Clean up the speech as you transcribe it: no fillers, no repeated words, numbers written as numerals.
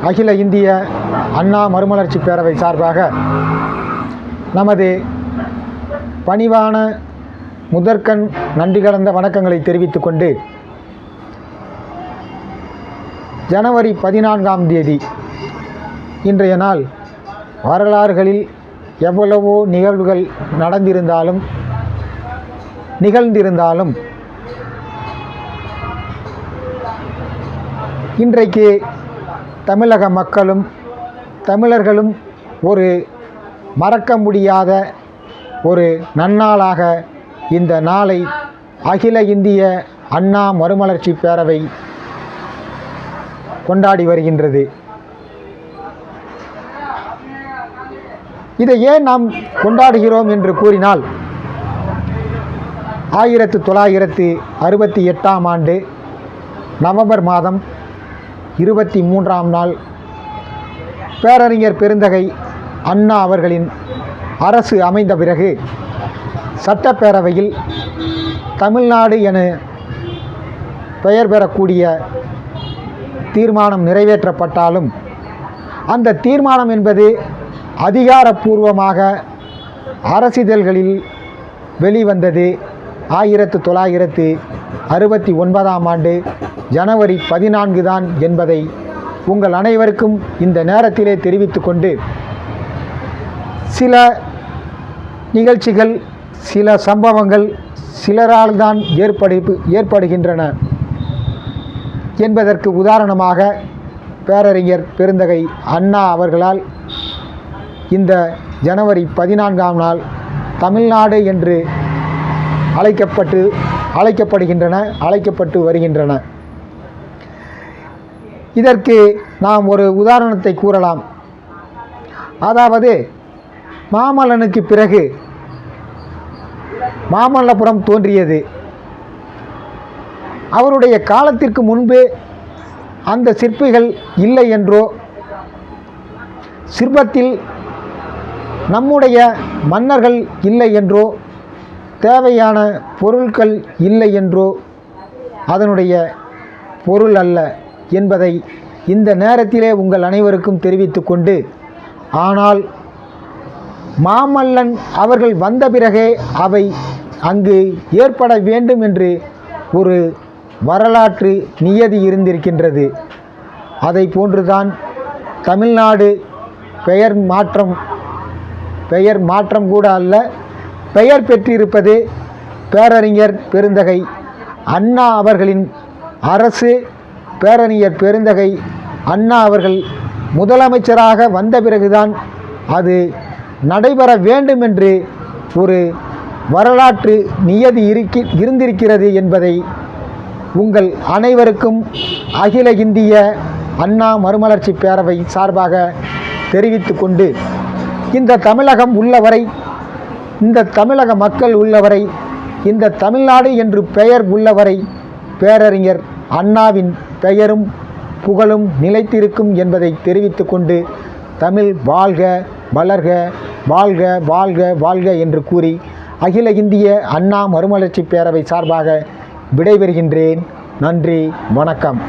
அகில இந்திய அண்ணா மறுமலர்ச்சி பேரவை சார்பாக நமது பணிவான முதற்கண் நன்றி கலந்த வணக்கங்களை தெரிவித்துக் கொண்டு, ஜனவரி 14ஆம் தேதி இன்றைய நாள் வரலாறுகளில் எவ்வளவோ நிகழ்வுகள் நிகழ்ந்திருந்தாலும் இன்றைக்கு தமிழக மக்களும் தமிழர்களும் ஒரு மறக்க முடியாத ஒரு நன்னாளாக இந்த நாளை அகில இந்திய அண்ணா மறுமலர்ச்சி பேரவை கொண்டாடி வருகின்றது. இதை ஏன் நாம் கொண்டாடுகிறோம் என்று கூறினால், 1968ஆம் ஆண்டு நவம்பர் மாதம் 23ஆம் நாள் பேரறிஞர் பெருந்தகை அண்ணா அவர்களின் அரசு அமைந்த பிறகு சட்டப்பேரவையில் தமிழ்நாடு என பெயர் பெறக்கூடிய தீர்மானம் நிறைவேற்றப்பட்டாலும், அந்த தீர்மானம் என்பது அதிகாரப்பூர்வமாக அரசிதழ்களில் வெளிவந்தது 1969ஆம் ஆண்டு ஜனவரி 14 தான் என்பதை உங்கள் அனைவருக்கும் இந்த நேரத்திலே தெரிவித்துக் கொண்டு, சில நிகழ்ச்சிகள், சில சம்பவங்கள் சிலரால் தான் ஏற்படுகின்றன என்பதற்கு உதாரணமாக பேரறிஞர் பெருந்தகை அண்ணா அவர்களால் இந்த ஜனவரி 14ஆம் நாள் தமிழ்நாடு என்று அழைக்கப்பட்டு வருகின்றன. இதற்கு நாம் ஒரு உதாரணத்தை கூறலாம். அதாவது, மாமல்லனுக்கு பிறகு மாமல்லபுரம் தோன்றியது. அவருடைய காலத்திற்கு முன்பு அந்த சிற்பிகள் இல்லை என்றோ, சிற்பத்தில் நம்முடைய மன்னர்கள் இல்லை என்றோ, தேவையான பொருட்கள் இல்லை என்றோ அதனுடைய பொருள் அல்ல என்பதை இந்த நேரத்திலே உங்கள் அனைவருக்கும் தெரிவித்துக் கொண்டு, ஆனால் மாமல்லன் அவர்கள் வந்த பிறகே அவை அங்கு ஏற்பட வேண்டும் என்று ஒரு வரலாற்று நியதி இருந்திருக்கின்றது. அதை போன்றுதான் தமிழ்நாடு பெயர் மாற்றம் கூட அல்ல, பெயர் பெற்றிருப்பது பேரறிஞர் பெருந்தகை அண்ணா அவர்களின் அரசு. பேரறிஞர் பெருந்தகை அண்ணா அவர்கள் முதலமைச்சராக வந்த பிறகுதான் அது நடைபெற வேண்டும் என்று ஒரு வரலாற்று நியதி இருந்திருக்கிறது என்பதை உங்கள் அனைவருக்கும் அகில இந்திய அண்ணா மறுமலர்ச்சி பேரவை சார்பாக தெரிவித்து கொண்டு, இந்த தமிழகம் உள்ளவரை, இந்த தமிழக மக்கள் உள்ளவரை, இந்த தமிழ்நாடு என்று பெயர் உள்ளவரை பேரறிஞர் அண்ணாவின் பெயரும் புகழும் நிலைத்திருக்கும் என்பதை தெரிவித்து கொண்டு, தமிழ் வாழ்க வளர்க, வாழ்க வாழ்க வாழ்க என்று கூறி அகில இந்திய அண்ணா மறுமலர்ச்சி பேரவை சார்பாக விடைபெறுகின்றேன். நன்றி, வணக்கம்.